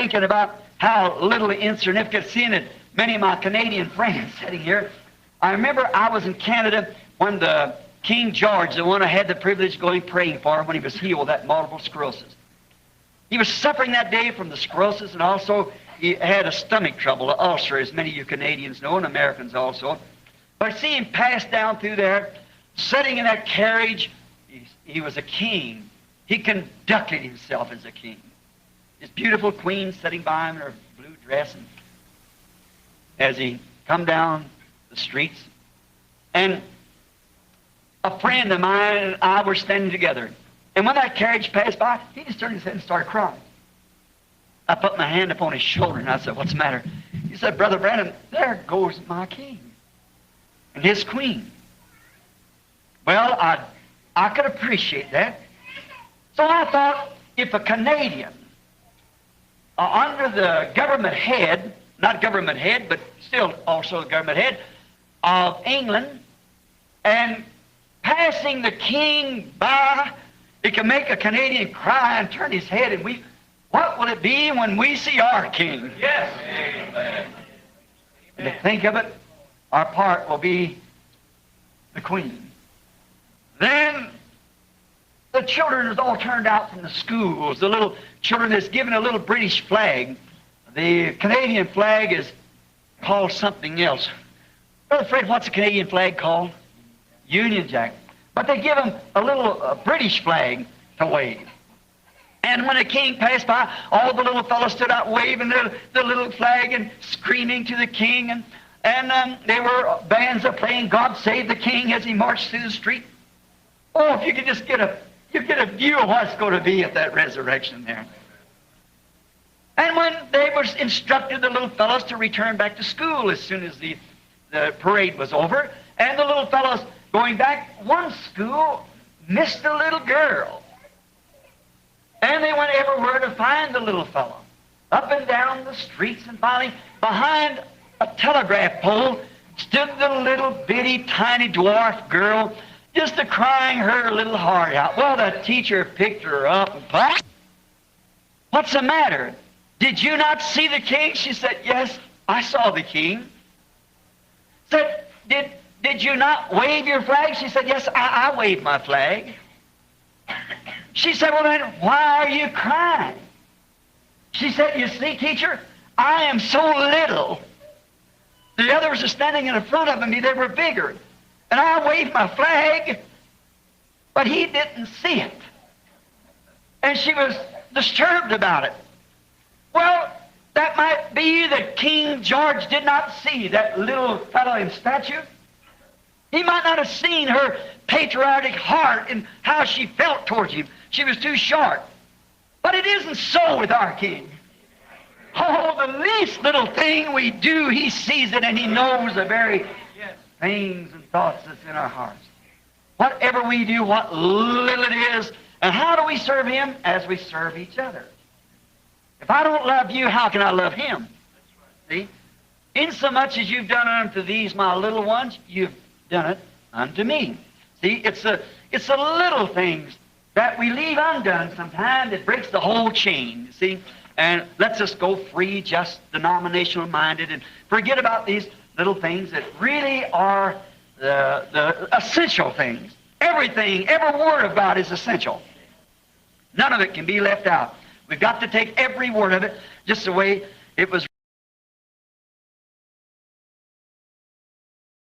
thinking about how little insignificant, seeing that many of my Canadian friends sitting here. I remember I was in Canada when the King George, the one I had the privilege of going praying for when he was healed of that multiple sclerosis. He was suffering that day from the sclerosis, and also he had a stomach trouble, an ulcer, as many of you Canadians know, and Americans also. But I see him pass down through there, sitting in that carriage. He was a king. He conducted himself as a king. His beautiful queen sitting by him in her blue dress, and as he come down the streets. And a friend of mine and I were standing together. And when that carriage passed by, he just turned his head and started crying. I put my hand upon his shoulder and I said, "What's the matter?" He said, "Brother Branham, there goes my king and his queen." Well, I could appreciate that. So I thought, if a Canadian, under the government head, not government head, but still also the government head of England, and passing the king by, it can make a Canadian cry and turn his head and weep. What will it be when we see our king? Yes. Amen. And to think of it, our part will be the queen. Then the children is all turned out from the schools. The little children is given a little British flag. The Canadian flag is called something else. Brother Fred, what's the Canadian flag called? Union Jack. But they give them a little British flag to wave. And when the king passed by, all the little fellows stood out waving the little flag and screaming to the king. And they were bands of playing "God Save the King" as he marched through the street. Oh, if you could just get a view of what's going to be at that resurrection there. And when they were instructed, the little fellows, to return back to school as soon as the parade was over, and the little fellows going back, one school missed a little girl. And they went everywhere to find the little fellow, up and down the streets, and finally, behind a telegraph pole, stood the little bitty, tiny dwarf girl, just crying her little heart out. Well, the teacher picked her up and, "What's the matter? Did you not see the king?" She said, "Yes, I saw the king." Said, Did you not wave your flag?" She said, "Yes, I waved my flag." She said, "Well, then why are you crying?" She said, "You see, teacher, I am so little. The others are standing in the front of me, they were bigger. And I waved my flag, but he didn't see it." And she was disturbed about it. Well, that might be that King George did not see that little fellow in statue. He might not have seen her patriotic heart and how she felt towards him. She was too short. But it isn't so with our king. Oh, the least little thing we do, he sees it and he knows the very things and thoughts that's in our hearts. Whatever we do, what little it is, and how do we serve him? As we serve each other. If I don't love you, how can I love him? See? Insomuch as you've done unto these my little ones, you've done it unto me. See, it's the little things that we leave undone sometimes that breaks the whole chain, you see, and lets us go free, just denominational minded, and forget about these little things that really are the essential things. Everything, every word of God is essential. None of it can be left out. We've got to take every word of it just the way it was